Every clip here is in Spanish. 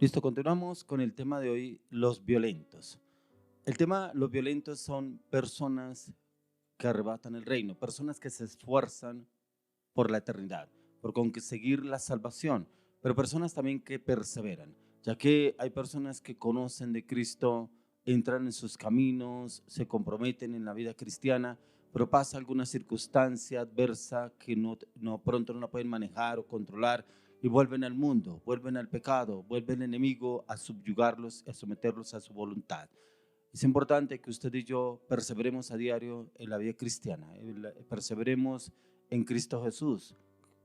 Listo, continuamos con el tema de hoy, los violentos. Los violentos son personas que arrebatan el reino, personas que se esfuerzan por la eternidad, por conseguir la salvación, pero personas también que perseveran, ya que hay personas que conocen de Cristo, entran en sus caminos, se comprometen en la vida cristiana, pero pasa alguna circunstancia adversa que pronto no la pueden manejar o controlar y vuelven al mundo, vuelven al pecado, vuelve el enemigo a subyugarlos, a someterlos a su voluntad. Es importante que usted y yo perseveremos a diario en la vida cristiana, perseveremos en Cristo Jesús,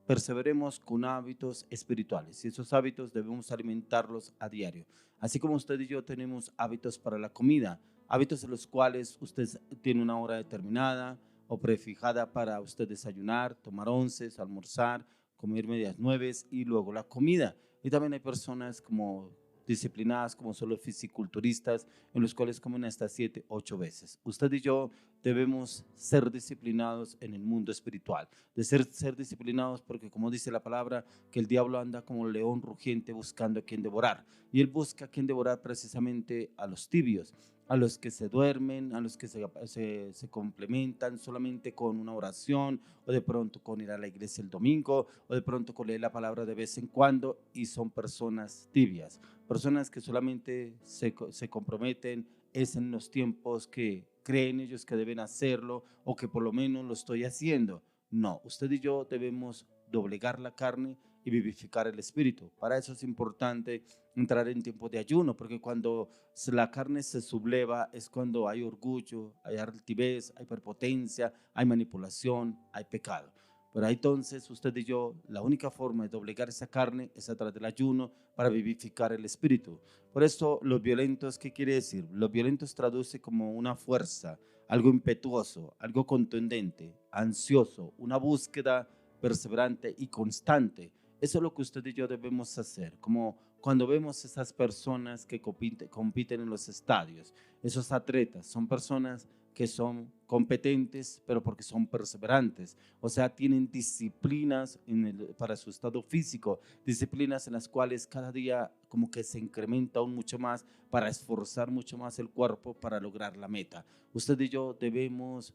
perseveremos con hábitos espirituales y esos hábitos debemos alimentarlos a diario. Así como usted y yo tenemos hábitos para la comida, hábitos en los cuales usted tiene una hora determinada o prefijada para usted desayunar, tomar onces, almorzar, comer medias nueves y luego la comida. Y también hay personas como disciplinadas, como son los fisiculturistas, en los cuales comen hasta 7, 8 veces. Usted y yo debemos ser disciplinados en el mundo espiritual, de ser disciplinados porque como dice la palabra, que el diablo anda como un león rugiente buscando a quien devorar. Y él busca a quien devorar precisamente a los tibios, a los que se duermen, a los que se complementan solamente con una oración o de pronto con ir a la iglesia el domingo o de pronto con leer la palabra de vez en cuando y son personas tibias, personas que solamente se comprometen es en los tiempos que creen ellos que deben hacerlo o que por lo menos lo estoy haciendo. No, usted y yo debemos doblegar la carne y vivificar el espíritu. Para eso es importante entrar en tiempo de ayuno, porque cuando la carne se subleva es cuando hay orgullo, hay altivez, hay prepotencia, hay manipulación, hay pecado. Pero entonces usted y yo, la única forma de doblegar esa carne es a través del ayuno para vivificar el espíritu. Por eso los violentos, ¿qué quiere decir? Los violentos traduce como una fuerza, algo impetuoso, algo contundente, ansioso, una búsqueda perseverante y constante. Eso es lo que usted y yo debemos hacer, como cuando vemos esas personas que compiten en los estadios, esos atletas, son personas que son competentes, pero porque son perseverantes, o sea, tienen disciplinas para su estado físico, disciplinas en las cuales cada día como que se incrementa aún mucho más para esforzar mucho más el cuerpo para lograr la meta. Usted y yo debemos,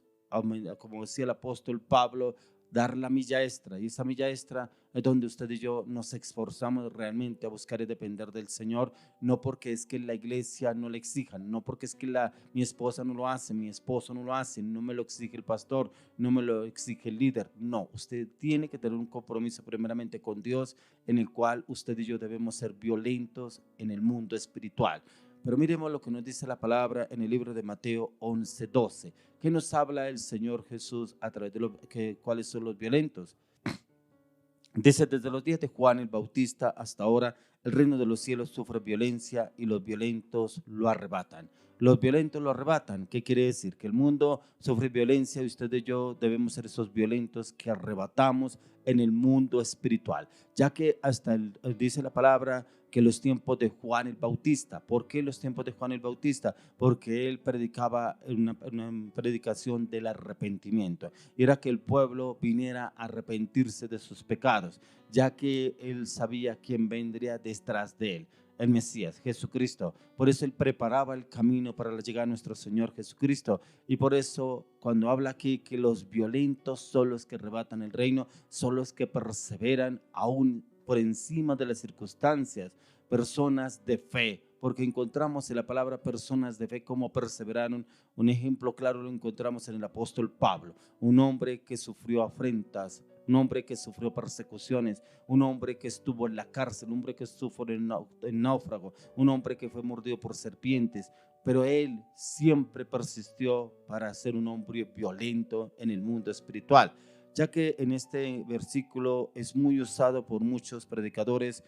como decía el apóstol Pablo, dar la milla extra, y esa milla extra es donde usted y yo nos esforzamos realmente a buscar y depender del Señor, no porque es que la iglesia no le exijan, no porque es que mi esposa no lo hace, mi esposo no lo hace, no me lo exige el pastor, no me lo exige el líder. No, usted tiene que tener un compromiso primeramente con Dios, en el cual usted y yo debemos ser violentos en el mundo espiritual. Pero miremos lo que nos dice la palabra en el libro de Mateo 11:12. ¿Qué nos habla el Señor Jesús a través de cuáles son los violentos? Dice, desde los días de Juan el Bautista hasta ahora, el reino de los cielos sufre violencia y los violentos lo arrebatan. Los violentos lo arrebatan. ¿Qué quiere decir? Que el mundo sufre violencia y usted y yo debemos ser esos violentos que arrebatamos en el mundo espiritual. Ya que dice la palabra que los tiempos de Juan el Bautista. ¿Por qué los tiempos de Juan el Bautista? Porque él predicaba una predicación del arrepentimiento. Era que el pueblo viniera a arrepentirse de sus pecados, ya que él sabía quién vendría detrás de él, el Mesías, Jesucristo. Por eso él preparaba el camino para la llegada de nuestro Señor Jesucristo. Y por eso cuando habla aquí que los violentos son los que arrebatan el reino, son los que perseveran aún por encima de las circunstancias, personas de fe, porque encontramos en la palabra personas de fe como perseveraron. Un ejemplo claro lo encontramos en el apóstol Pablo, un hombre que sufrió afrentas, un hombre que sufrió persecuciones, un hombre que estuvo en la cárcel, un hombre que sufrió en náufrago, un hombre que fue mordido por serpientes, pero él siempre persistió para ser un hombre violento en el mundo espiritual, ya que en este versículo es muy usado por muchos predicadores,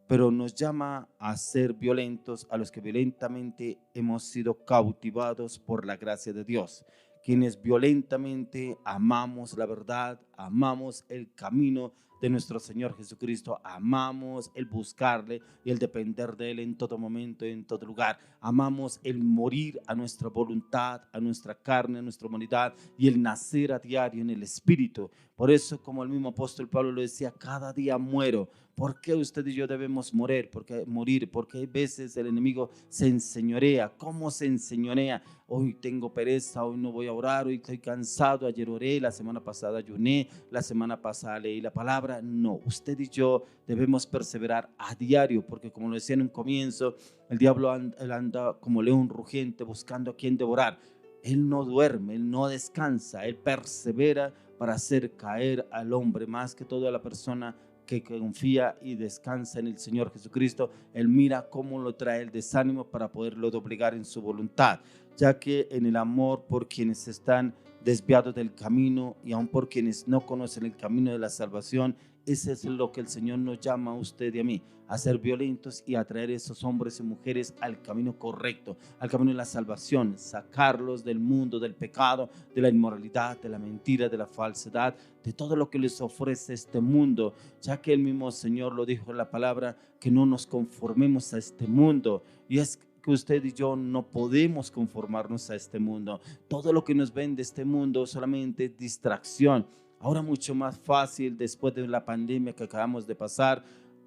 pero nos llama a ser violentos a los que violentamente hemos sido cautivados por la gracia de Dios, quienes violentamente amamos la verdad, amamos el camino de nuestro Señor Jesucristo, amamos el buscarle y el depender de él en todo momento y en todo lugar, amamos el morir a nuestra voluntad, a nuestra carne, a nuestra humanidad y el nacer a diario en el Espíritu. Por eso, como el mismo apóstol Pablo lo decía, cada día muero, ¿Por qué usted y yo debemos morir? Porque hay veces el enemigo se enseñorea. ¿Cómo se enseñorea? Hoy tengo pereza, hoy no voy a orar, hoy estoy cansado, ayer oré, la semana pasada ayuné, la semana pasada leí la palabra. No, usted y yo debemos perseverar a diario, porque como lo decía en un comienzo, el diablo anda como león rugiente buscando a quien devorar. Él no duerme, él no descansa, él persevera para hacer caer al hombre, más que todo a la persona que confía y descansa en el Señor Jesucristo. Él mira cómo lo trae el desánimo para poderlo doblegar en su voluntad, ya que en el amor por quienes están desviados del camino y aun por quienes no conocen el camino de la salvación, ese es lo que el Señor nos llama a usted y a mí, a ser violentos y a traer a esos hombres y mujeres al camino correcto, al camino de la salvación, sacarlos del mundo, del pecado, de la inmoralidad, de la mentira, de la falsedad, de todo lo que les ofrece este mundo, ya que el mismo Señor lo dijo en la palabra, que no nos conformemos a este mundo. Y es que usted y yo no podemos conformarnos a este mundo. Todo lo que nos vende este mundo solamente es distracción. Ahora mucho más fácil, después de la pandemia que acabamos de pasar,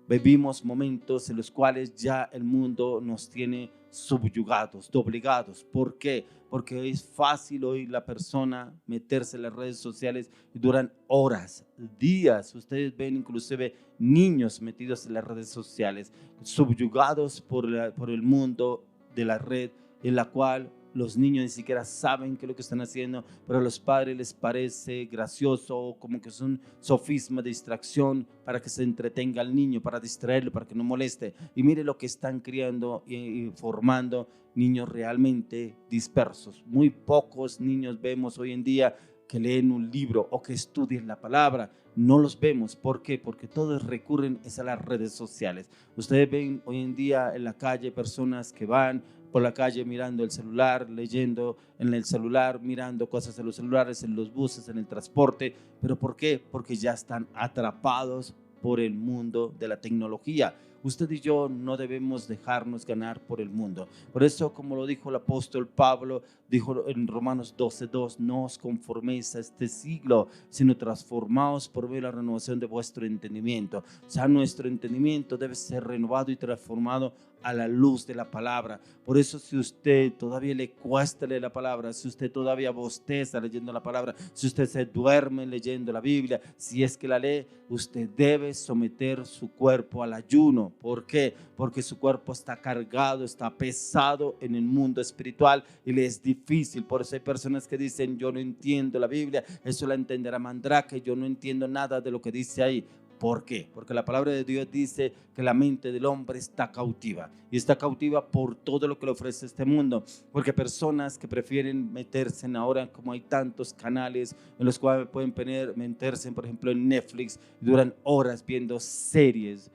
vivimos momentos en los cuales ya el mundo nos tiene subyugados, doblegados. ¿Por qué? Porque es fácil hoy la persona meterse en las redes sociales y duran horas, días. Ustedes ven inclusive niños metidos en las redes sociales, subyugados por el mundo de la red, en la cual los niños ni siquiera saben qué es lo que están haciendo, pero a los padres les parece gracioso, como que es un sofisma de distracción para que se entretenga al niño, para distraerlo, para que no moleste. Y mire lo que están criando y formando niños realmente dispersos. Muy pocos niños vemos hoy en día que leen un libro o que estudien la palabra. No los vemos. ¿Por qué? Porque todos recurren a las redes sociales. Ustedes ven hoy en día en la calle personas que van por la calle mirando el celular, leyendo en el celular, mirando cosas en los celulares, en los buses, en el transporte. ¿Pero por qué? Porque ya están atrapados por el mundo de la tecnología. Usted y yo no debemos dejarnos ganar por el mundo. Por eso, como lo dijo el apóstol Pablo, dijo en Romanos 12:2, no os conforméis a este siglo, sino transformaos por medio de la renovación de vuestro entendimiento. O sea, nuestro entendimiento debe ser renovado y transformado a la luz de la palabra. Por eso, si usted todavía le cuesta leer la palabra, si usted todavía bosteza leyendo la palabra, si usted se duerme leyendo la Biblia, si es que la lee, usted debe someter su cuerpo al ayuno. ¿Por qué? Porque su cuerpo está cargado, está pesado en el mundo espiritual y le es difícil. Por eso hay personas que dicen, yo no entiendo la Biblia, eso la entenderá Mandrake, yo no entiendo nada de lo que dice ahí. ¿Por qué? Porque la palabra de Dios dice que la mente del hombre está cautiva, y está cautiva por todo lo que le ofrece este mundo, porque personas que prefieren meterse en ahora, como hay tantos canales en los cuales pueden meterse, por ejemplo en Netflix, y duran horas viendo series,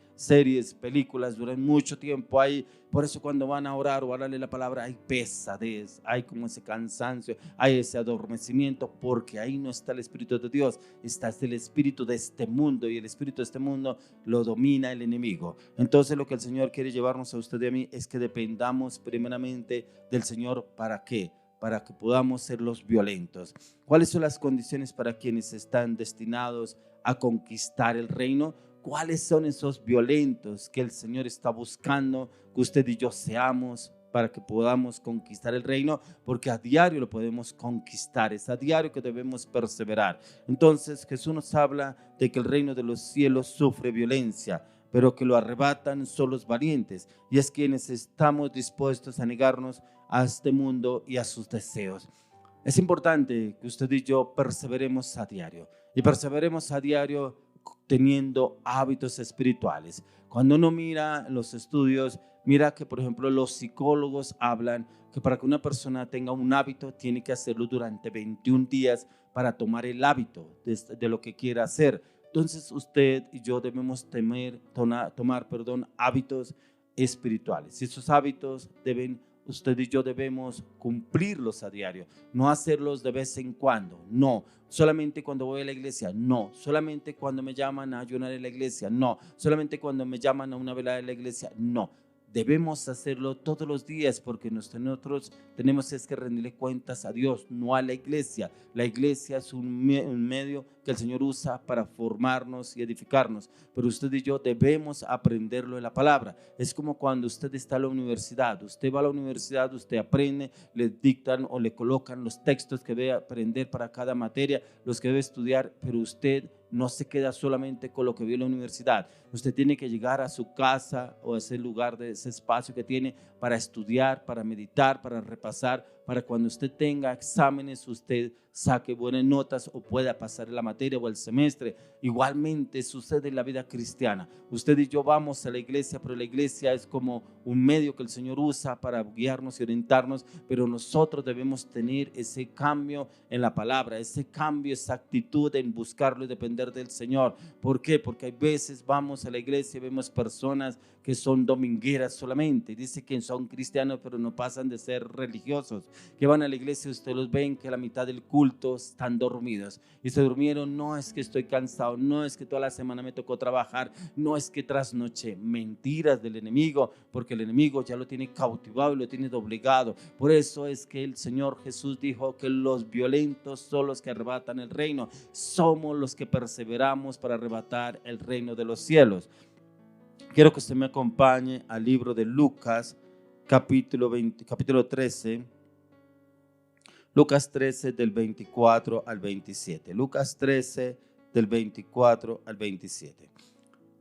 películas, duran mucho tiempo ahí. Por eso cuando van a orar o a darle la palabra hay pesadez, hay como ese cansancio, hay ese adormecimiento, porque ahí no está el Espíritu de Dios, está el espíritu de este mundo, y el espíritu de este mundo lo domina el enemigo. Entonces lo que el Señor quiere llevarnos a usted y a mí es que dependamos primeramente del Señor. ¿Para qué? Para que podamos ser los violentos. ¿Cuáles son las condiciones para quienes están destinados a conquistar el reino? ¿Cuáles son esos violentos que el Señor está buscando que usted y yo seamos para que podamos conquistar el reino? Porque a diario lo podemos conquistar, es a diario que debemos perseverar. Entonces Jesús nos habla de que el reino de los cielos sufre violencia, pero que lo arrebatan son los valientes, y es quienes estamos dispuestos a negarnos a este mundo y a sus deseos. Es importante que usted y yo perseveremos a diario, y perseveremos a diario teniendo hábitos espirituales. Cuando uno mira los estudios, mira que por ejemplo los psicólogos hablan que para que una persona tenga un hábito tiene que hacerlo durante 21 días para tomar el hábito de lo que quiera hacer. Entonces usted y yo debemos tomar hábitos espirituales, y esos hábitos usted y yo debemos cumplirlos a diario, no hacerlos de vez en cuando, no, solamente cuando voy a la iglesia, no, solamente cuando me llaman a ayunar en la iglesia, no, solamente cuando me llaman a una velada en la iglesia, no. Debemos hacerlo todos los días porque nosotros tenemos es que rendirle cuentas a Dios, no a la iglesia. La iglesia es un medio que el Señor usa para formarnos y edificarnos, pero usted y yo debemos aprenderlo en la palabra. Es como cuando usted está en la universidad. Usted va a la universidad, usted aprende, le dictan o le colocan los textos que debe aprender para cada materia, los que debe estudiar, pero usted no se queda solamente con lo que vio en la universidad. Usted tiene que llegar a su casa o a ese lugar, de ese espacio que tiene para estudiar, para meditar, para repasar, para cuando usted tenga exámenes, usted saque buenas notas o pueda pasar la materia o el semestre. Igualmente sucede en la vida cristiana. Usted y yo vamos a la iglesia, pero la iglesia es como un medio que el Señor usa para guiarnos y orientarnos, pero nosotros debemos tener ese cambio en la palabra, ese cambio, esa actitud en buscarlo y depender del Señor. ¿Por qué? Porque hay veces vamos a la iglesia y vemos personas que son domingueras solamente, dice que son cristianos pero no pasan de ser religiosos, que van a la iglesia y ustedes los ven que a la mitad del culto están dormidos y se durmieron. No es que estoy cansado, no es que toda la semana me tocó trabajar, no es que trasnoché. Mentiras del enemigo, porque el enemigo ya lo tiene cautivado y lo tiene doblegado. Por eso es que el Señor Jesús dijo que los violentos son los que arrebatan el reino. Somos los que perseveramos para arrebatar el reino de los cielos. Quiero que usted me acompañe al libro de Lucas, capítulo 13. Lucas 13 del 24 al 27. Lucas 13 del 24 al 27.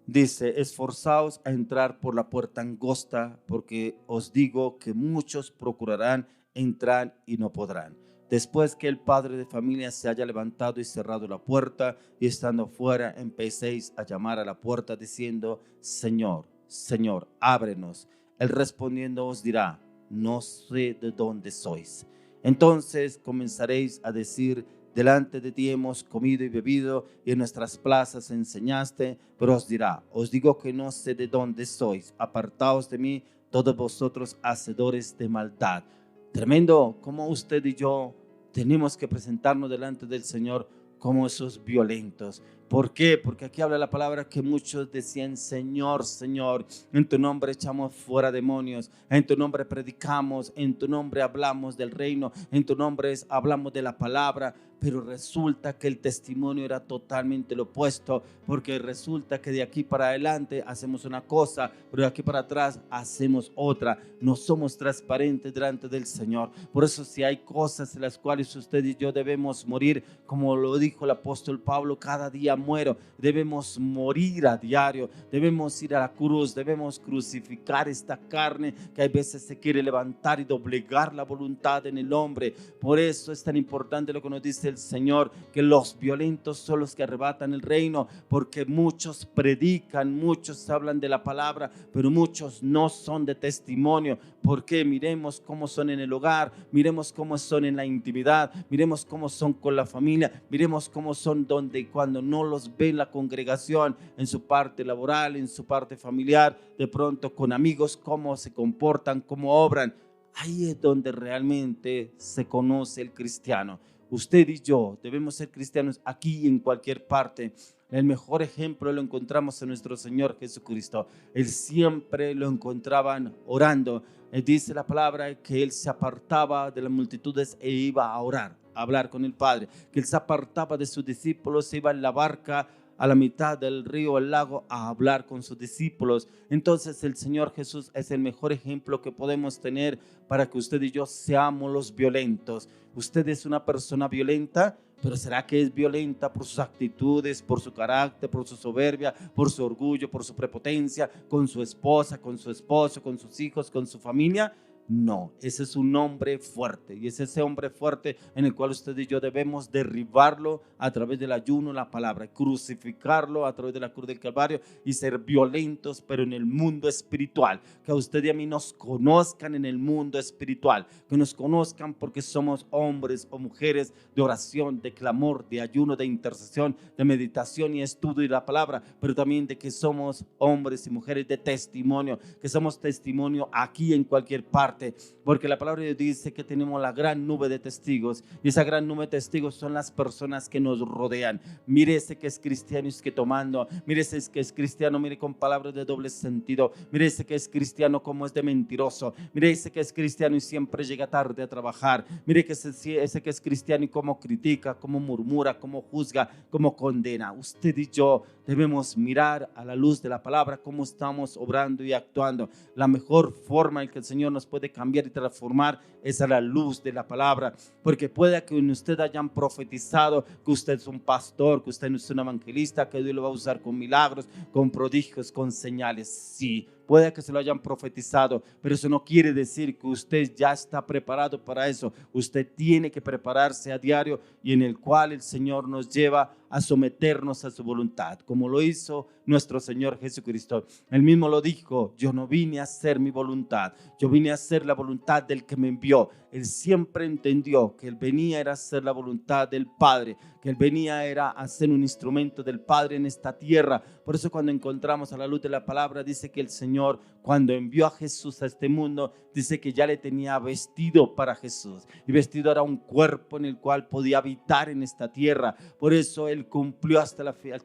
Dice: esforzaos a entrar por la puerta angosta, porque os digo que muchos procurarán entrar y no podrán. Después que el padre de familia se haya levantado y cerrado la puerta, y estando fuera, empecéis a llamar a la puerta diciendo: Señor, Señor, ábrenos. Él respondiendo os dirá: no sé de dónde sois. Entonces comenzaréis a decir: delante de ti hemos comido y bebido, y en nuestras plazas enseñaste. Pero os dirá: os digo que no sé de dónde sois. Apartaos de mí, todos vosotros hacedores de maldad. Tremendo cómo usted y yo tenemos que presentarnos delante del Señor como esos violentos. ¿Por qué? Porque aquí habla la palabra que muchos decían: Señor, Señor, en tu nombre echamos fuera demonios, en tu nombre predicamos, en tu nombre hablamos del reino, en tu nombre hablamos de la palabra. Pero resulta que el testimonio era totalmente lo opuesto, porque resulta que de aquí para adelante hacemos una cosa, pero de aquí para atrás hacemos otra. No somos transparentes delante del Señor. Por eso, si hay cosas en las cuales usted y yo debemos morir, como lo dijo el apóstol Pablo: cada día muero. Debemos morir a diario, debemos ir a la cruz, debemos crucificar esta carne que a veces se quiere levantar y doblegar la voluntad en el hombre. Por eso es tan importante lo que nos dice el Señor, que los violentos son los que arrebatan el reino, porque muchos predican, muchos hablan de la palabra, pero muchos no son de testimonio. Porque miremos cómo son en el hogar, miremos cómo son en la intimidad, miremos cómo son con la familia, miremos cómo son donde cuando no los ve la congregación, en su parte laboral, en su parte familiar, de pronto con amigos, cómo se comportan, cómo obran. Ahí es donde realmente se conoce el cristiano. Usted y yo debemos ser cristianos aquí y en cualquier parte. El mejor ejemplo lo encontramos en nuestro Señor Jesucristo. Él siempre lo encontraban orando. Dice la palabra que Él se apartaba de las multitudes e iba a orar, a hablar con el Padre. Que Él se apartaba de sus discípulos, se iba en la barca a la mitad del río, el lago, a hablar con sus discípulos. Entonces el Señor Jesús es el mejor ejemplo que podemos tener para que usted y yo seamos los violentos. Usted es una persona violenta, pero ¿será que es violenta por sus actitudes, por su carácter, por su soberbia, por su orgullo, por su prepotencia, con su esposa, con su esposo, con sus hijos, con su familia? No, ese es un hombre fuerte, y es ese hombre fuerte en el cual usted y yo debemos derribarlo a través del ayuno, la palabra, crucificarlo a través de la cruz del Calvario y ser violentos, pero en el mundo espiritual. Que a usted y a mí nos conozcan en el mundo espiritual, que nos conozcan porque somos hombres o mujeres de oración, de clamor, de ayuno, de intercesión, de meditación y estudio de la palabra, pero también de que somos hombres y mujeres de testimonio, que somos testimonio aquí en cualquier parte. parte, porque la palabra de Dios dice que tenemos la gran nube de testigos, y esa gran nube de testigos son las personas que nos rodean. Mire ese que es cristiano y es que tomando, mire ese que es cristiano, mire con palabras de doble sentido, mire ese que es cristiano como es de mentiroso, mire ese que es cristiano y siempre llega tarde a trabajar, mire que ese que es cristiano y cómo critica, cómo murmura, cómo juzga, cómo condena. Usted y yo debemos mirar a la luz de la palabra cómo estamos obrando y actuando. La mejor forma en que el Señor nos puede cambiar y transformar es a la luz de la palabra, porque puede que en usted hayan profetizado que usted es un pastor, que usted no es un evangelista, que Dios lo va a usar con milagros, con prodigios, con señales. Sí, puede que se lo hayan profetizado, pero eso no quiere decir que usted ya está preparado para eso. Usted tiene que prepararse a diario, y en el cual el Señor nos lleva a someternos a su voluntad, como lo hizo nuestro Señor Jesucristo. Él mismo lo dijo: yo no vine a hacer mi voluntad, yo vine a hacer la voluntad del que me envió. Él siempre entendió que Él venía era a hacer la voluntad del Padre, que Él venía era a ser un instrumento del Padre en esta tierra. Por eso cuando encontramos a la luz de la palabra, dice que el Señor, cuando envió a Jesús a este mundo, dice que ya le tenía vestido para Jesús, y vestido era un cuerpo en el cual podía habitar en esta tierra. Por eso Él cumplió hasta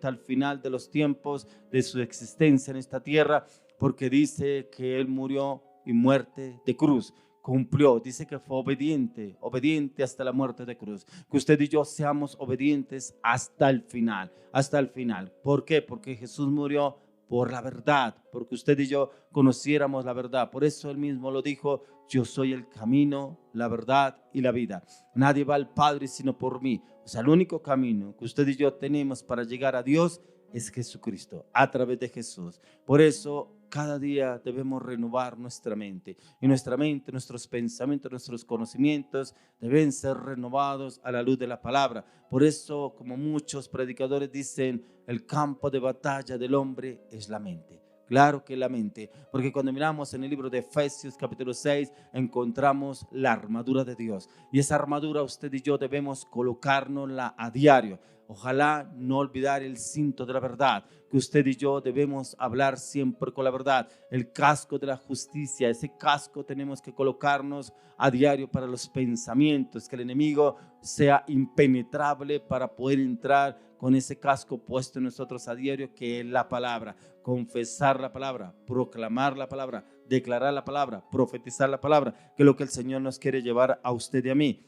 el final de los tiempos de su existencia en esta tierra, porque dice que Él murió y muerte de cruz. Cumplió, dice que fue obediente hasta la muerte de cruz. Que usted y yo seamos obedientes hasta el final, hasta el final. ¿Por qué? Porque Jesús murió por la verdad, porque usted y yo conociéramos la verdad. Por eso Él mismo lo dijo: yo soy el camino, la verdad y la vida. Nadie va al Padre sino por mí. O sea, el único camino que usted y yo tenemos para llegar a Dios es Jesucristo, a través de Jesús. Por eso cada día debemos renovar nuestra mente, y nuestra mente, nuestros pensamientos, nuestros conocimientos deben ser renovados a la luz de la palabra. Por eso, como muchos predicadores dicen, el campo de batalla del hombre es la mente. Claro que la mente, porque cuando miramos en el libro de Efesios capítulo 6 encontramos la armadura de Dios, y esa armadura usted y yo debemos colocárnosla a diario. Ojalá no olvidar el cinto de la verdad, que usted y yo debemos hablar siempre con la verdad. El casco de la justicia, ese casco tenemos que colocarnos a diario para los pensamientos, que el enemigo sea impenetrable para poder entrar con ese casco puesto en nosotros a diario, que es la palabra. Confesar la palabra, proclamar la palabra, declarar la palabra, profetizar la palabra, que es lo que el Señor nos quiere llevar a usted y a mí,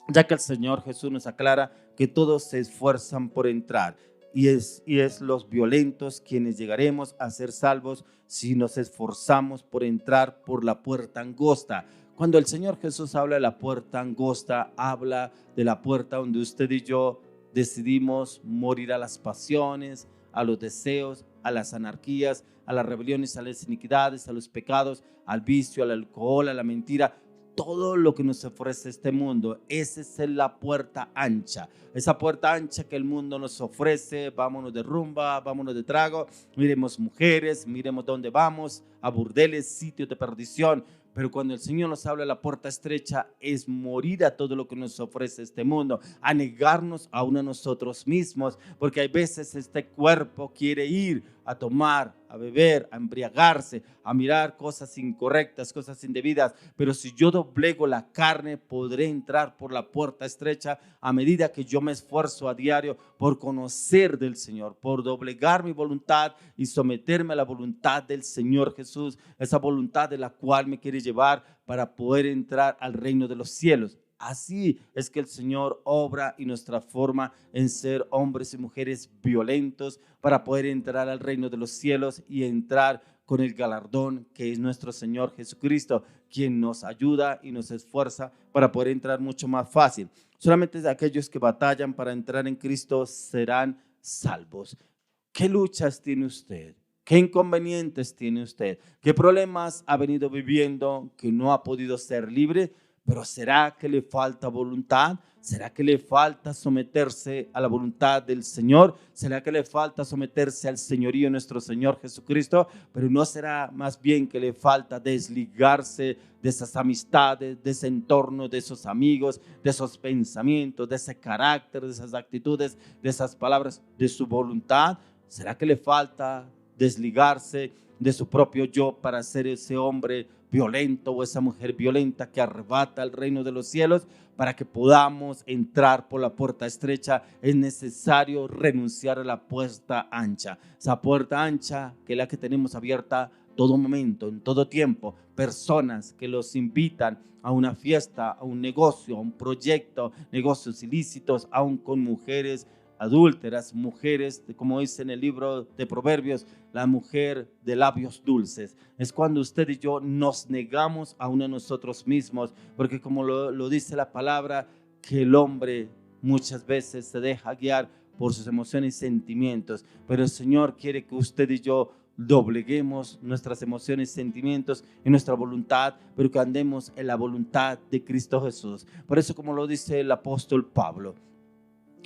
ya que el Señor Jesús nos aclara que todos se esfuerzan por entrar, y es los violentos quienes llegaremos a ser salvos si nos esforzamos por entrar por la puerta angosta. Cuando el Señor Jesús habla de la puerta angosta, habla de la puerta donde usted y yo decidimos morir a las pasiones, a los deseos, a las anarquías, a las rebeliones, a las iniquidades, a los pecados, al vicio, al alcohol, a la mentira. Todo lo que nos ofrece este mundo, esa es la puerta ancha, esa puerta ancha que el mundo nos ofrece. Vámonos de rumba, vámonos de trago, miremos mujeres, miremos dónde vamos, a burdeles, sitios de perdición. Pero cuando el Señor nos habla de la puerta estrecha, es morir a todo lo que nos ofrece este mundo, a negarnos aún a nosotros mismos, porque hay veces este cuerpo quiere ir a tomar, a beber, a embriagarse, a mirar cosas incorrectas, cosas indebidas. Pero si yo doblego la carne, podré entrar por la puerta estrecha a medida que yo me esfuerzo a diario por conocer del Señor, por doblegar mi voluntad y someterme a la voluntad del Señor Jesús, esa voluntad de la cual me quiere llevar para poder entrar al reino de los cielos. Así es que el Señor obra y nos transforma en ser hombres y mujeres violentos para poder entrar al reino de los cielos y entrar con el galardón que es nuestro Señor Jesucristo, quien nos ayuda y nos esfuerza para poder entrar mucho más fácil. Solamente aquellos que batallan para entrar en Cristo serán salvos. ¿Qué luchas tiene usted? ¿Qué inconvenientes tiene usted? ¿Qué problemas ha venido viviendo que no ha podido ser libre? Pero ¿será que le falta voluntad? ¿Será que le falta someterse a la voluntad del Señor? ¿Será que le falta someterse al señorío de nuestro Señor Jesucristo? Pero ¿no será más bien que le falta desligarse de esas amistades, de ese entorno, de esos amigos, de esos pensamientos, de ese carácter, de esas actitudes, de esas palabras, de su voluntad? ¿Será que le falta desligarse de su propio yo para ser ese hombre violento o esa mujer violenta que arrebata el reino de los cielos. Para que podamos entrar por la puerta estrecha es necesario renunciar a la puerta ancha. Esa puerta ancha que es la que tenemos abierta todo momento, en todo tiempo. Personas que los invitan a una fiesta, a un negocio, a un proyecto, negocios ilícitos, aún con mujeres adúlteras, mujeres, como dice en el libro de Proverbios, la mujer de labios dulces. Es cuando usted y yo nos negamos aún a nosotros mismos, porque como lo dice la palabra, que el hombre muchas veces se deja guiar por sus emociones y sentimientos, pero el Señor quiere que usted y yo dobleguemos nuestras emociones, sentimientos y nuestra voluntad, pero que andemos en la voluntad de Cristo Jesús. Por eso, como lo dice el apóstol Pablo,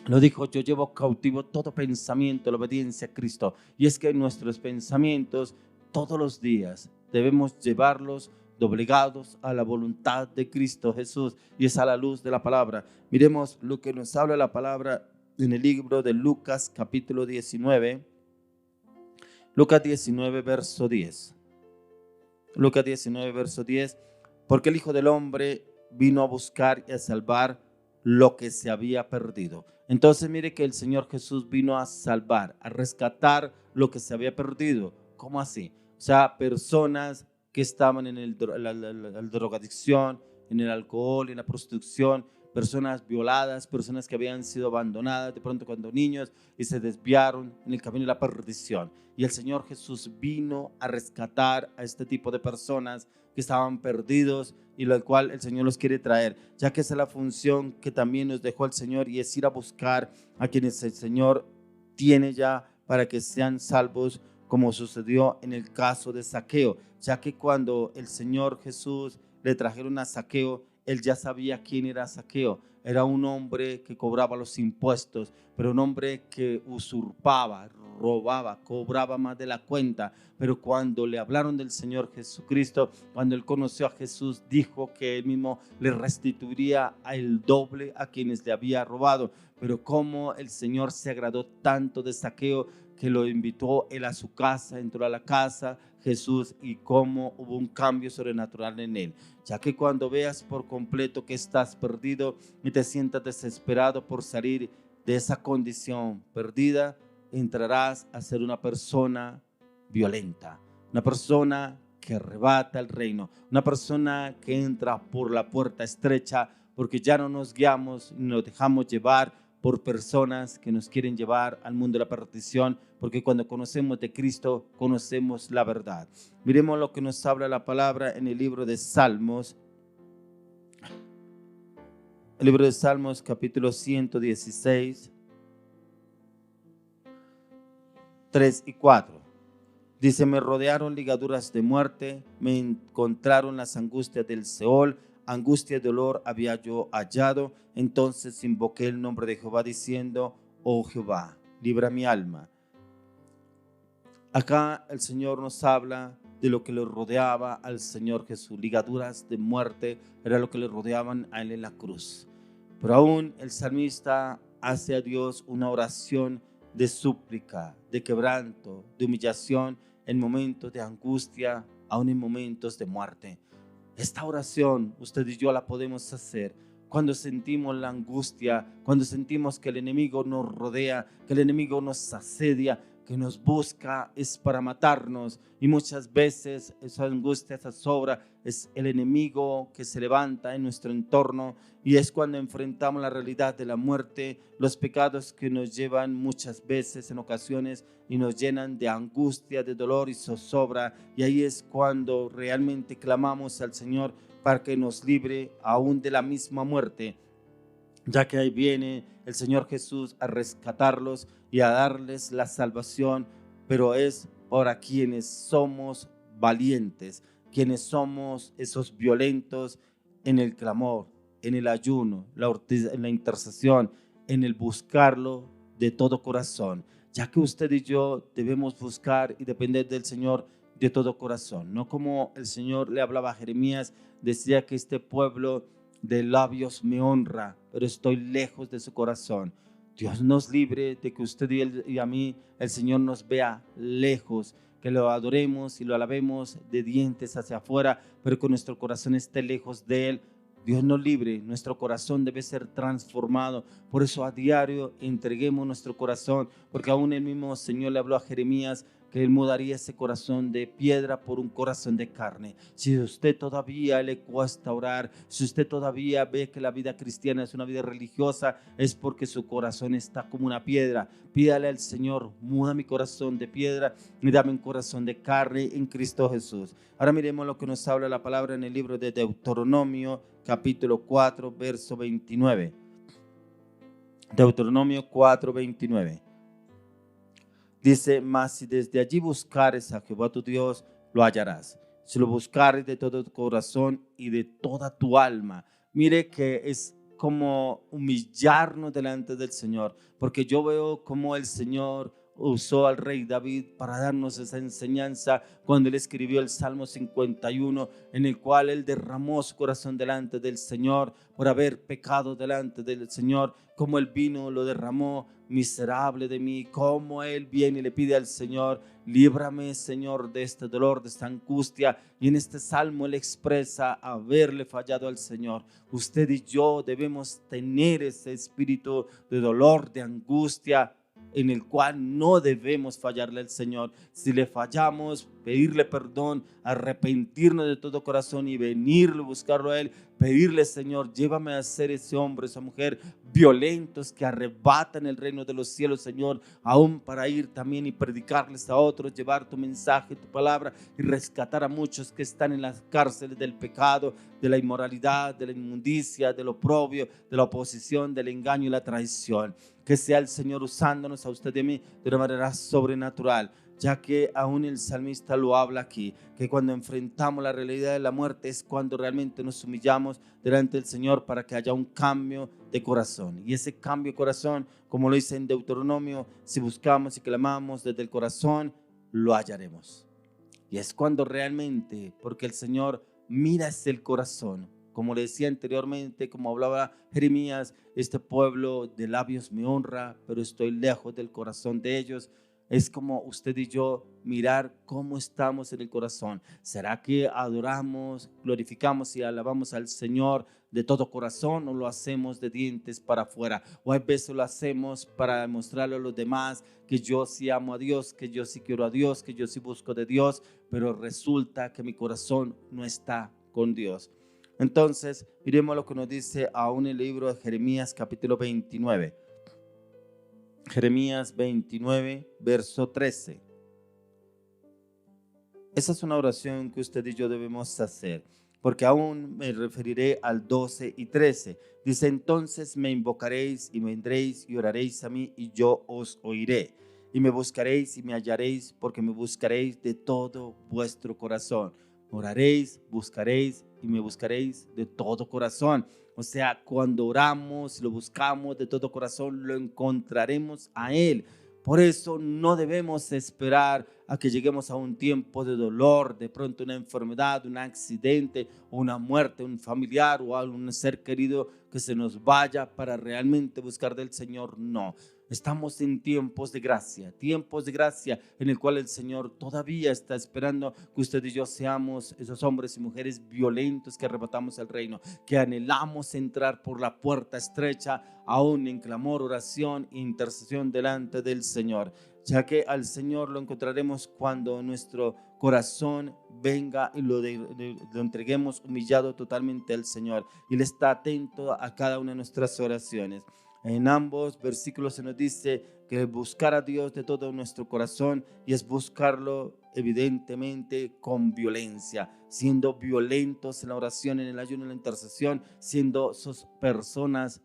lo dijo: yo llevo cautivo todo pensamiento a la obediencia a Cristo. Y es que nuestros pensamientos todos los días debemos llevarlos doblegados a la voluntad de Cristo Jesús, y es a la luz de la palabra. Miremos lo que nos habla la palabra en el libro de Lucas capítulo 19. Lucas 19 verso 10. Lucas 19 verso 10. Porque el Hijo del Hombre vino a buscar y a salvar lo que se había perdido. Entonces mire que el Señor Jesús vino a salvar, a rescatar lo que se había perdido. ¿Cómo así? O sea, personas que estaban en la drogadicción, en el alcohol, en la prostitución, personas violadas, personas que habían sido abandonadas de pronto cuando niños y se desviaron en el camino de la perdición. Y el Señor Jesús vino a rescatar a este tipo de personas que estaban perdidos, y lo cual el Señor los quiere traer, ya que esa es la función que también nos dejó el Señor, y es ir a buscar a quienes el Señor tiene ya para que sean salvos, como sucedió en el caso de Zaqueo, ya que cuando el Señor Jesús le trajeron a Zaqueo, él ya sabía quién era Zaqueo. Era un hombre que cobraba los impuestos, pero un hombre que usurpaba, robaba, cobraba más de la cuenta. Pero cuando le hablaron del Señor Jesucristo, cuando él conoció a Jesús, dijo que él mismo le restituiría el doble a quienes le había robado. Pero como el Señor se agradó tanto de Zaqueo, que lo invitó él a su casa, entró a la casa Jesús, y cómo hubo un cambio sobrenatural en él. Ya que cuando veas por completo que estás perdido y te sientas desesperado por salir de esa condición perdida, entrarás a ser una persona violenta, una persona que arrebata el reino, una persona que entra por la puerta estrecha, porque ya no nos guiamos y nos dejamos llevar por personas que nos quieren llevar al mundo de la perdición, porque cuando conocemos de Cristo, conocemos la verdad. Miremos lo que nos habla la palabra en el libro de Salmos. El libro de Salmos, capítulo 116, 3 y 4. Dice: me rodearon ligaduras de muerte, me encontraron las angustias del Seol, angustia y dolor había yo hallado. Entonces invoqué el nombre de Jehová diciendo: oh Jehová, libra mi alma. Acá el Señor nos habla de lo que le rodeaba al Señor Jesús. Ligaduras de muerte era lo que le rodeaban a él en la cruz. Pero aún el salmista hace a Dios una oración de súplica, de quebranto, de humillación en momentos de angustia, aún en momentos de muerte. Esta oración usted y yo la podemos hacer cuando sentimos la angustia, cuando sentimos que el enemigo nos rodea, que el enemigo nos asedia, que nos busca es para matarnos. Y muchas veces esa angustia, esa sobra, es el enemigo que se levanta en nuestro entorno, y es cuando enfrentamos la realidad de la muerte, los pecados que nos llevan muchas veces, en ocasiones, y nos llenan de angustia, de dolor y zozobra. Y ahí es cuando realmente clamamos al Señor para que nos libre aún de la misma muerte, ya que ahí viene el Señor Jesús a rescatarlos y a darles la salvación. Pero es para quienes somos valientes, quienes somos esos violentos en el clamor, en el ayuno, en la intercesión, en el buscarlo de todo corazón, ya que usted y yo debemos buscar y depender del Señor de todo corazón, no como el Señor le hablaba a Jeremías, decía que este pueblo de labios me honra, pero estoy lejos de su corazón. Dios nos libre de que usted y a mí, el Señor nos vea lejos, que lo adoremos y lo alabemos de dientes hacia afuera, pero que nuestro corazón esté lejos de Él. Dios nos libre, nuestro corazón debe ser transformado. Por eso a diario entreguemos nuestro corazón, porque aún el mismo Señor le habló a Jeremías que Él mudaría ese corazón de piedra por un corazón de carne. Si usted todavía le cuesta orar, si usted todavía ve que la vida cristiana es una vida religiosa, es porque su corazón está como una piedra. Pídale al Señor, muda mi corazón de piedra y dame un corazón de carne en Cristo Jesús. Ahora miremos lo que nos habla la palabra en el libro de Deuteronomio, capítulo 4, verso 29. Deuteronomio 4, 29. Dice, mas si desde allí buscares a Jehová tu Dios, lo hallarás. Si lo buscares de todo tu corazón y de toda tu alma. Mire que es como humillarnos delante del Señor, porque yo veo cómo el Señor usó al rey David para darnos esa enseñanza cuando él escribió el Salmo 51, en el cual él derramó su corazón delante del Señor por haber pecado delante del Señor, como el vino lo derramó. Miserable de mí, como él viene y le pide al Señor, líbrame, Señor, de este dolor, de esta angustia. Y en este salmo él expresa haberle fallado al Señor. Usted y yo debemos tener ese espíritu de dolor, de angustia, en el cual no debemos fallarle al Señor. Si le fallamos, pedirle perdón, arrepentirnos de todo corazón y venirle, buscarlo a Él, pedirle, Señor, llévame a ser ese hombre, esa mujer violentos que arrebatan el reino de los cielos, Señor, aún para ir también y predicarles a otros, llevar tu mensaje, tu palabra y rescatar a muchos que están en las cárceles del pecado, de la inmoralidad, de la inmundicia, del oprobio, de la oposición, del engaño y la traición. Que sea el Señor usándonos a usted y a mí de una manera sobrenatural, ya que aún el salmista lo habla aquí, que cuando enfrentamos la realidad de la muerte es cuando realmente nos humillamos delante del Señor para que haya un cambio de corazón. Y ese cambio de corazón, como lo dice en Deuteronomio, si buscamos y clamamos desde el corazón, lo hallaremos. Y es cuando realmente, porque el Señor mira hacia el corazón. Como le decía anteriormente, como hablaba Jeremías, este pueblo de labios me honra, pero estoy lejos del corazón de ellos. Es como usted y yo mirar cómo estamos en el corazón. ¿Será que adoramos, glorificamos y alabamos al Señor de todo corazón o lo hacemos de dientes para afuera? O a veces lo hacemos para demostrarle a los demás que yo sí amo a Dios, que yo sí quiero a Dios, que yo sí busco de Dios, pero resulta que mi corazón no está con Dios. Entonces, miremos lo que nos dice aún el libro de Jeremías capítulo 29. Jeremías 29, verso 13. Esa es una oración que usted y yo debemos hacer, porque aún me referiré al 12 y 13. Dice, entonces me invocaréis y vendréis y oraréis a mí y yo os oiré. Y me buscaréis y me hallaréis, porque me buscaréis de todo vuestro corazón. Oraréis, buscaréis y me buscaréis de todo corazón. O sea, cuando oramos y lo buscamos de todo corazón, lo encontraremos a Él. Por eso no debemos esperar a que lleguemos a un tiempo de dolor, de pronto una enfermedad, un accidente, una muerte, un familiar o algún ser querido que se nos vaya para realmente buscar del Señor. No, estamos en tiempos de gracia en el cual el Señor todavía está esperando que usted y yo seamos esos hombres y mujeres violentos que arrebatamos el reino, que anhelamos entrar por la puerta estrecha, aún en clamor, oración e intercesión delante del Señor, ya que al Señor lo encontraremos cuando nuestro corazón venga y lo entreguemos humillado totalmente al Señor, y Él está atento a cada una de nuestras oraciones. En ambos versículos se nos dice que buscar a Dios de todo nuestro corazón, y es buscarlo evidentemente con violencia, siendo violentos en la oración, en el ayuno, en la intercesión, siendo esas personas,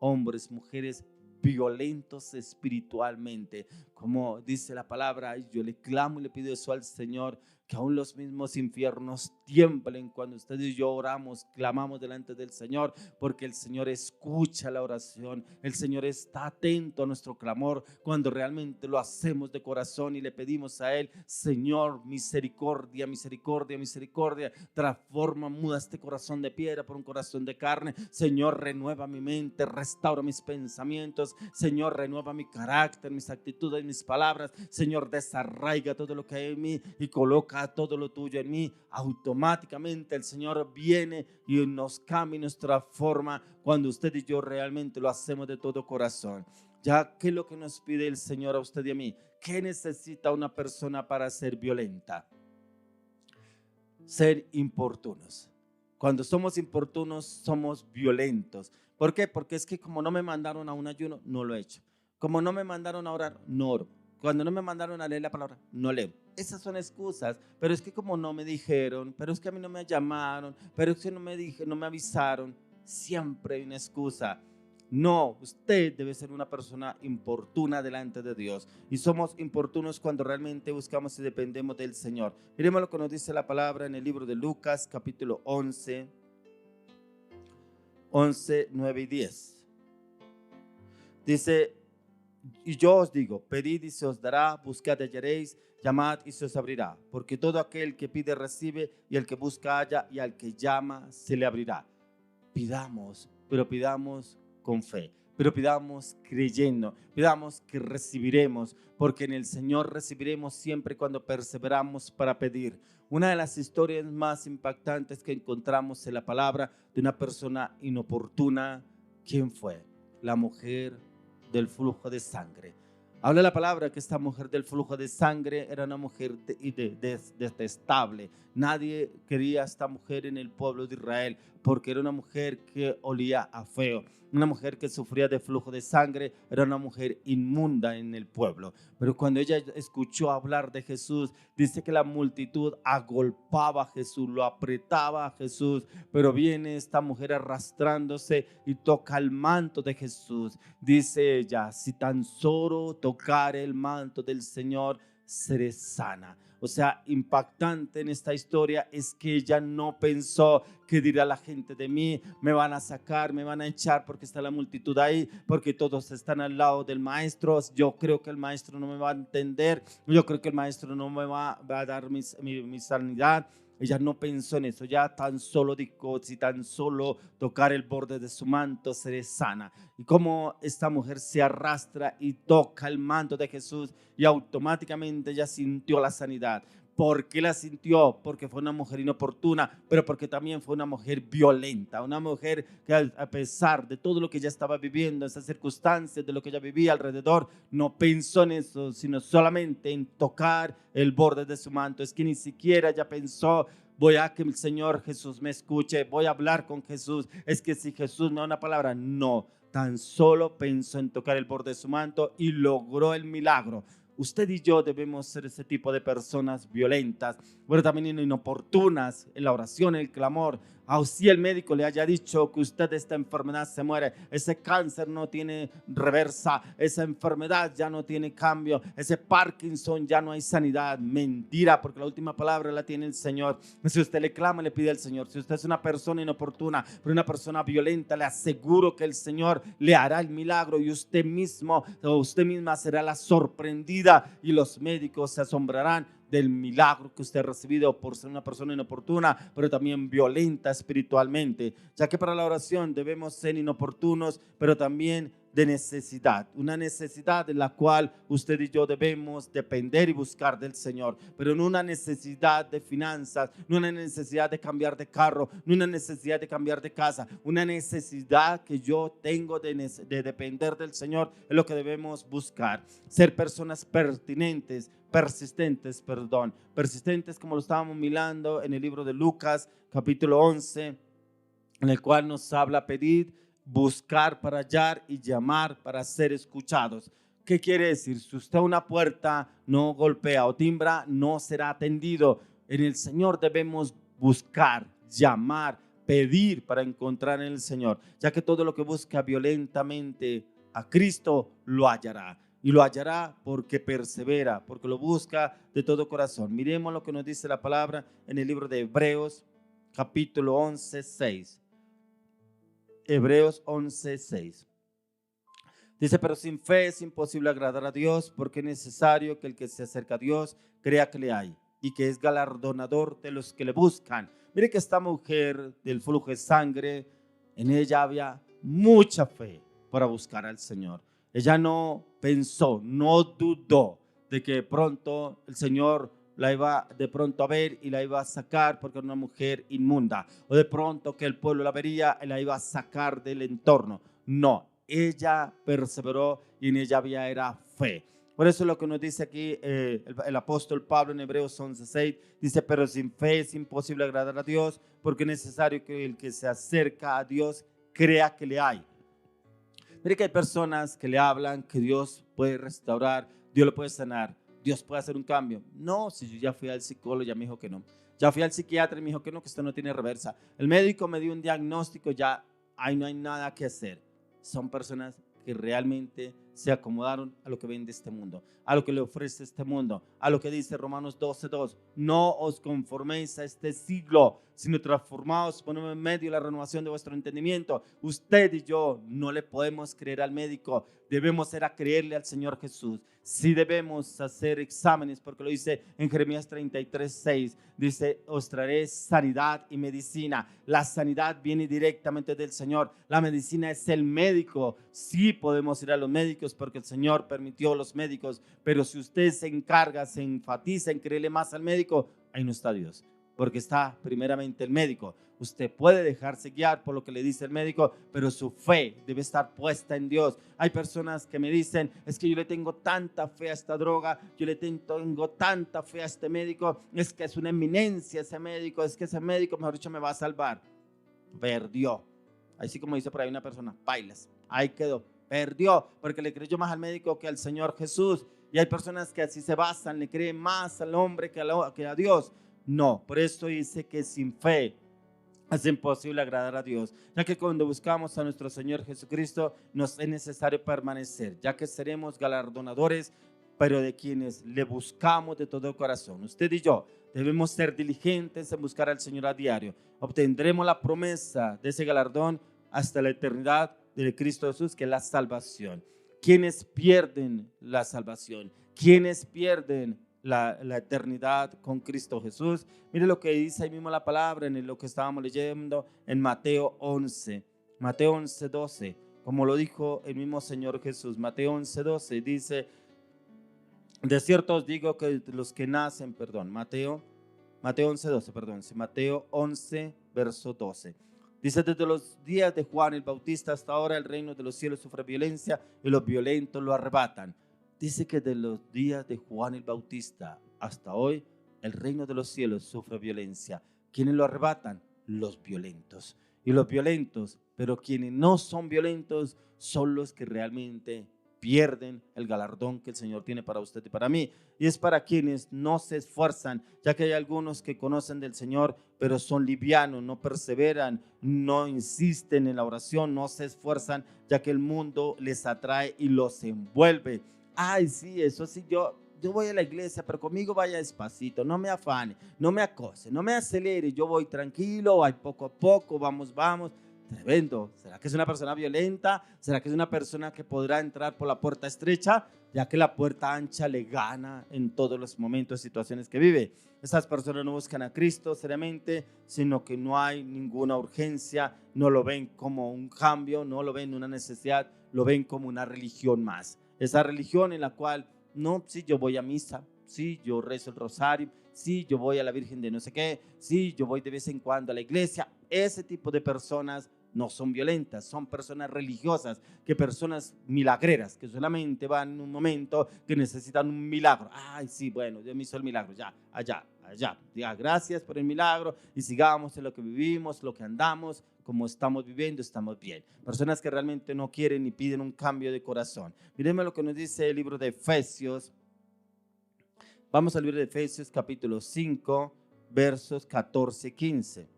hombres, mujeres violentos espiritualmente, como dice la palabra, yo le clamo y le pido eso al Señor, que aún los mismos infiernos tiemblen cuando ustedes y yo oramos, clamamos delante del Señor, porque el Señor escucha la oración, el Señor está atento a nuestro clamor cuando realmente lo hacemos de corazón y le pedimos a Él: Señor, misericordia, misericordia, misericordia, transforma, muda este corazón de piedra por un corazón de carne. Señor, renueva mi mente, restaura mis pensamientos. Señor, renueva mi carácter, mis actitudes, mis palabras. Señor, desarraiga todo lo que hay en mí y coloca todo lo tuyo en mí. Automáticamente el Señor viene y nos cambia y nos transforma cuando usted y yo realmente lo hacemos de todo corazón. Ya, ¿qué es lo que nos pide el Señor a usted y a mí? ¿Qué necesita una persona para ser violenta? Ser importunos. Cuando somos importunos, somos violentos. ¿Por qué? Porque es que como no me mandaron a un ayuno, no lo he hecho. Como no me mandaron a orar, no oro. Cuando no me mandaron a leer la palabra, no leo. Esas son excusas, pero es que como no me dijeron, pero es que a mí no me llamaron, pero es que no me avisaron. Siempre hay una excusa. No, usted debe ser una persona importuna delante de Dios. Y somos importunos cuando realmente buscamos y dependemos del Señor. Miremos lo que nos dice la palabra en el libro de Lucas, capítulo 11, 9 y 10. Dice: y yo os digo, pedid y se os dará, buscad y hallaréis, llamad y se os abrirá. Porque todo aquel que pide recibe, y el que busca halla, y al que llama se le abrirá. Pidamos, pero pidamos con fe, pero pidamos creyendo, pidamos que recibiremos, porque en el Señor recibiremos siempre cuando perseveramos para pedir. Una de las historias más impactantes que encontramos en la palabra de una persona inoportuna, ¿quién fue? La mujer del flujo de sangre. Habla la palabra que esta mujer del flujo de sangre era una mujer detestable. Nadie quería a esta mujer en el pueblo de Israel porque era una mujer que olía a feo. Una mujer que sufría de flujo de sangre, era una mujer inmunda en el pueblo. Pero cuando ella escuchó hablar de Jesús, dice que la multitud agolpaba a Jesús, lo apretaba a Jesús. Pero viene esta mujer arrastrándose y toca el manto de Jesús. Dice ella: si tan solo tocar el manto del Señor, seré sana. O sea, impactante en esta historia es que ella no pensó: ¿qué dirá la gente de mí? Me van a sacar, me van a echar porque está la multitud ahí, porque todos están al lado del maestro. Yo creo que el maestro no me va a entender, yo creo que el maestro no me va a dar mi sanidad. Ella no pensó en eso, ya tan solo dijo: si tan solo tocar el borde de su manto, seré sana. Y como esta mujer se arrastra y toca el manto de Jesús, y automáticamente ella sintió la sanidad. ¿Por qué la sintió? Porque fue una mujer inoportuna, pero porque también fue una mujer violenta, una mujer que a pesar de todo lo que ella estaba viviendo, esas circunstancias, de lo que ella vivía alrededor, no pensó en eso, sino solamente en tocar el borde de su manto. Es que ni siquiera ella pensó: voy a que el Señor Jesús me escuche, voy a hablar con Jesús. Es que si Jesús me da una palabra, no, tan solo pensó en tocar el borde de su manto y logró el milagro. Usted y yo debemos ser ese tipo de personas violentas, pero también inoportunas en la oración, en el clamor. Si el médico le haya dicho que usted de esta enfermedad se muere, ese cáncer no tiene reversa, esa enfermedad ya no tiene cambio, ese Parkinson ya no hay sanidad. Mentira, porque la última palabra la tiene el Señor. Si usted le clama, le pide al Señor. Si usted es una persona inoportuna, pero una persona violenta, le aseguro que el Señor le hará el milagro y usted mismo o usted misma será la sorprendida, y los médicos se asombrarán del milagro que usted ha recibido por ser una persona inoportuna, pero también violenta espiritualmente. Ya que para la oración debemos ser inoportunos, pero también de necesidad, una necesidad en la cual usted y yo debemos depender y buscar del Señor, pero no una necesidad de finanzas, no una necesidad de cambiar de carro, no una necesidad de cambiar de casa, una necesidad que yo tengo de depender del Señor. Es lo que debemos buscar, ser personas persistentes, como lo estábamos mirando en el libro de Lucas, capítulo 11, en el cual nos habla: pedir, buscar para hallar y llamar para ser escuchados. ¿Qué quiere decir? Si usted una puerta no golpea o timbra, no será atendido. En el Señor debemos buscar, llamar, pedir para encontrar en el Señor, ya que todo lo que busca violentamente a Cristo lo hallará. y lo hallará porque persevera, porque lo busca de todo corazón. Miremos lo que nos dice la palabra en el libro de Hebreos, capítulo 11, 6. Hebreos 11, 6. Dice, pero sin fe es imposible agradar a Dios, porque es necesario que el que se acerca a Dios crea que le hay y que es galardonador de los que le buscan. Mire que esta mujer del flujo de sangre, en ella había mucha fe para buscar al Señor. Ella no pensó, no dudó de que de pronto el Señor la iba de pronto a ver y la iba a sacar porque era una mujer inmunda, o de pronto que el pueblo la vería y la iba a sacar del entorno. No, ella perseveró y en ella había era fe. Por eso lo que nos dice aquí el apóstol Pablo en Hebreos 11:6, dice, pero sin fe es imposible agradar a Dios, porque es necesario que el que se acerca a Dios crea que le hay. Mire que hay personas que le hablan que Dios puede restaurar, Dios lo puede sanar, Dios puede hacer un cambio. No, si yo ya fui al psicólogo, ya me dijo que no. Ya fui al psiquiatra y me dijo que no, que esto no tiene reversa. El médico me dio un diagnóstico, ya ahí no hay nada que hacer. Son personas que realmente se acomodaron a lo que vende este mundo, a lo que le ofrece este mundo, a lo que dice Romanos 12:2. No os conforméis a este siglo, sino transformaos por medio de la renovación de vuestro entendimiento. Usted y yo no le podemos creer al médico, debemos era creerle al Señor Jesús. Sí debemos hacer exámenes, porque lo dice en Jeremías 33:6, dice, os traeré sanidad y medicina. La sanidad viene directamente del Señor, la medicina es el médico. Sí podemos ir a los médicos porque el Señor permitió los médicos, pero si usted se encarga, se enfatiza en creerle más al médico, ahí no está Dios, porque está primeramente el médico. Usted puede dejarse guiar por lo que le dice el médico, pero su fe debe estar puesta en Dios. Hay personas que me dicen, es que yo le tengo tanta fe a esta droga, yo le tengo tanta fe a este médico, es que es una eminencia ese médico, es que ese médico, mejor dicho, me va a salvar. Perdió. Así como dice por ahí una persona, bailas, ahí quedó, perdió, porque le creyó más al médico que al Señor Jesús. Y hay personas que así se basan, le creen más al hombre que a Dios. No, por eso dice que sin fe es imposible agradar a Dios, ya que cuando buscamos a nuestro Señor Jesucristo nos es necesario permanecer, ya que seremos galardonadores, pero de quienes le buscamos de todo corazón. Usted y yo debemos ser diligentes en buscar al Señor a diario. Obtendremos la promesa de ese galardón hasta la eternidad de Cristo Jesús, que es la salvación. ¿Quiénes pierden la salvación? ¿Quiénes pierden la eternidad con Cristo Jesús? Mire lo que dice ahí mismo la palabra en lo que estábamos leyendo en Mateo 11, Mateo 11:12, como lo dijo el mismo Señor Jesús. Mateo 11:12 dice, de cierto os digo que los que nacen, Mateo 11:12, Mateo 11, verso 12. Dice, desde los días de Juan el Bautista hasta ahora el reino de los cielos sufre violencia y los violentos lo arrebatan. Dice que de los días de Juan el Bautista hasta hoy el reino de los cielos sufre violencia. ¿Quiénes lo arrebatan? Los violentos. Y los violentos, pero quienes no son violentos son los que realmente pierden el galardón que el Señor tiene para usted y para mí. Y es para quienes no se esfuerzan, ya que hay algunos que conocen del Señor, pero son livianos, no perseveran, no insisten en la oración, no se esfuerzan, ya que el mundo les atrae y los envuelve. Ay, sí, eso sí, yo voy a la iglesia, pero conmigo vaya despacito, no me afane, no me acose, no me acelere, yo voy tranquilo, voy poco a poco, vamos. Tremendo. ¿Será que es una persona violenta? ¿Será que es una persona que podrá entrar por la puerta estrecha? Ya que la puerta ancha le gana en todos los momentos y situaciones que vive. Estas personas no buscan a Cristo seriamente, sino que no hay ninguna urgencia, no lo ven como un cambio, no lo ven una necesidad, lo ven como una religión más. Esa religión en la cual, no, sí, yo voy a misa, sí, yo rezo el rosario, sí, yo voy a la Virgen de no sé qué, sí, yo voy de vez en cuando a la iglesia. Ese tipo de personas no son violentas, son personas religiosas, que personas milagreras, que solamente van en un momento que necesitan un milagro. Ay, sí, bueno, Dios me hizo el milagro, ya, allá. Diga gracias por el milagro y sigamos en lo que vivimos, lo que andamos, como estamos viviendo, estamos bien. Personas que realmente no quieren ni piden un cambio de corazón. Miremos lo que nos dice el libro de Efesios. Vamos al libro de Efesios capítulo 5, versos 14 y 15.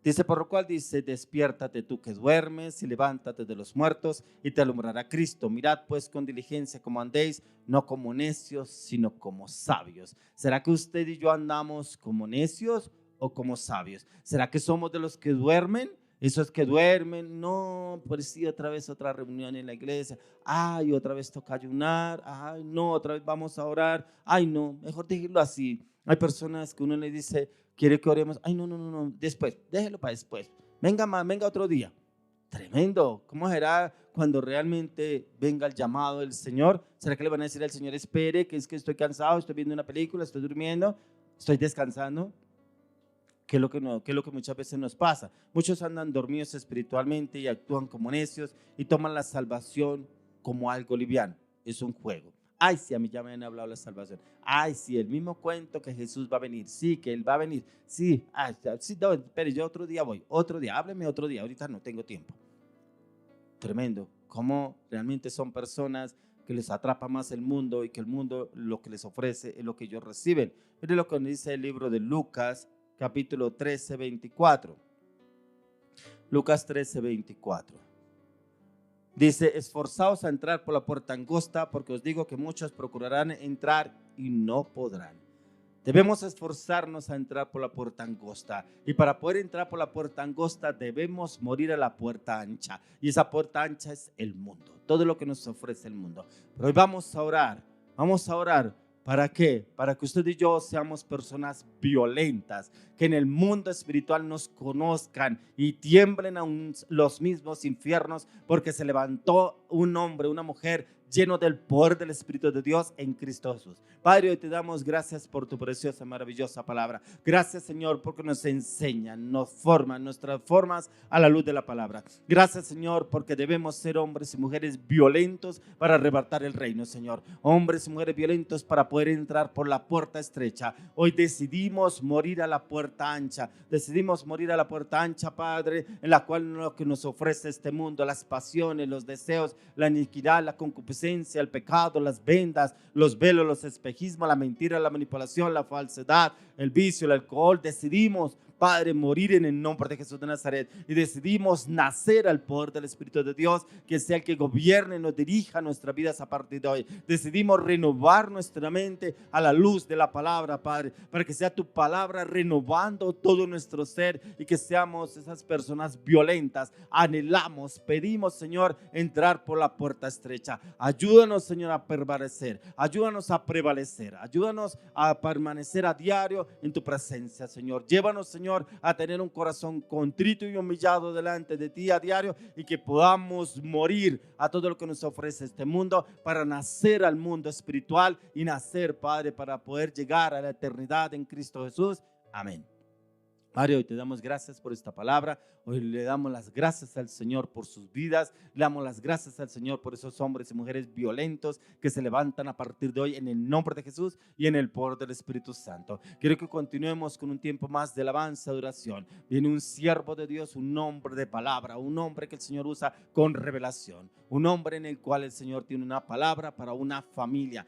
Dice, por lo cual dice, despiértate tú que duermes y levántate de los muertos y te alumbrará Cristo. Mirad pues con diligencia como andéis, no como necios, sino como sabios. ¿Será que usted y yo andamos como necios o como sabios? ¿Será que somos de los que duermen? Esos que duermen, no, pues sí, otra vez otra reunión en la iglesia, ay, otra vez toca ayunar, ay, no, otra vez vamos a orar, ay, no, mejor déjelo así. Hay personas que uno le dice, quiere que oremos, ay, no, no, no, no, después, déjelo para después, venga más, venga otro día. Tremendo, ¿cómo será cuando realmente venga el llamado del Señor? ¿Será que le van a decir al Señor, espere, que es que estoy cansado, estoy viendo una película, estoy durmiendo, estoy descansando? ¿Qué es lo que no, qué es lo que muchas veces nos pasa? Muchos andan dormidos espiritualmente y actúan como necios y toman la salvación como algo liviano. Es un juego. Ay, sí, a mí ya me han hablado de la salvación. Ay, sí, el mismo cuento que Jesús va a venir. Sí, que Él va a venir. Sí, ay, sí, no, pero yo otro día voy. Otro día, hábleme otro día. Ahorita no tengo tiempo. Tremendo. Cómo realmente son personas que les atrapa más el mundo y que el mundo lo que les ofrece es lo que ellos reciben. Mire lo que dice el libro de Lucas, capítulo 13, 24. Lucas 13, 24. Dice, esforzaos a entrar por la puerta angosta, porque os digo que muchos procurarán entrar y no podrán. Debemos esforzarnos a entrar por la puerta angosta. Y para poder entrar por la puerta angosta debemos morir a la puerta ancha. Y esa puerta ancha es el mundo. Todo lo que nos ofrece el mundo. Pero hoy vamos a orar. Vamos a orar. ¿Para qué? Para que usted y yo seamos personas violentas, que en el mundo espiritual nos conozcan y tiemblen aún los mismos infiernos, porque se levantó un hombre, una mujer lleno del poder del Espíritu de Dios en Cristo Jesús. Padre, hoy te damos gracias por tu preciosa, maravillosa palabra. Gracias, Señor, porque nos enseñan, nos forman, nos transformas a la luz de la palabra. Gracias, Señor, porque debemos ser hombres y mujeres violentos para arrebatar el reino, Señor. Hombres y mujeres violentos para poder entrar por la puerta estrecha. Hoy decidimos morir a la puerta ancha. Decidimos morir a la puerta ancha, Padre, en la cual lo que nos ofrece este mundo, las pasiones, los deseos, la iniquidad, la concupiscencia, el pecado, las vendas, los velos, los espejismos, la mentira, la manipulación, la falsedad, el vicio, el alcohol. Decidimos, Padre, morir en el nombre de Jesús de Nazaret y decidimos nacer al poder del Espíritu de Dios, que sea el que gobierne y nos dirija nuestras vidas a partir de hoy. Decidimos renovar nuestra mente a la luz de la palabra, Padre, para que sea tu palabra renovando todo nuestro ser y que seamos esas personas violentas. Anhelamos, pedimos, Señor, entrar por la puerta estrecha. Ayúdanos, Señor, a prevalecer, ayúdanos a prevalecer, ayúdanos a permanecer a diario en tu presencia, Señor. Llévanos, Señor, a tener un corazón contrito y humillado delante de ti a diario, y que podamos morir a todo lo que nos ofrece este mundo para nacer al mundo espiritual y nacer, Padre, para poder llegar a la eternidad en Cristo Jesús. Amén. Padre, hoy te damos gracias por esta palabra. Hoy le damos las gracias al Señor por sus vidas. Le damos las gracias al Señor por esos hombres y mujeres violentos que se levantan a partir de hoy en el nombre de Jesús y en el poder del Espíritu Santo. Quiero que continuemos con un tiempo más de alabanza, de oración. Viene un siervo de Dios, un hombre de palabra, un hombre que el Señor usa con revelación. Un hombre en el cual el Señor tiene una palabra para una familia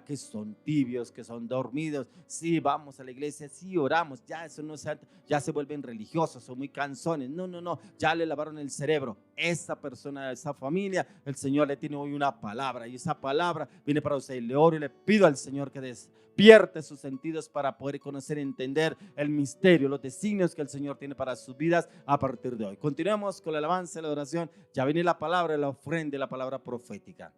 que son tibios, que son dormidos. Sí, vamos a la iglesia, sí, oramos, ya eso no se, ya se vuelven religiosos, son muy cansones. No, no, no, ya le lavaron el cerebro. Esa persona, esa familia, el Señor le tiene hoy una palabra, y esa palabra viene para usted. Le oro y le pido al Señor que despierte sus sentidos para poder conocer y entender el misterio, los designios que el Señor tiene para sus vidas a partir de hoy. Continuemos con la alabanza y la oración. Ya viene la palabra, la ofrenda y la palabra profética.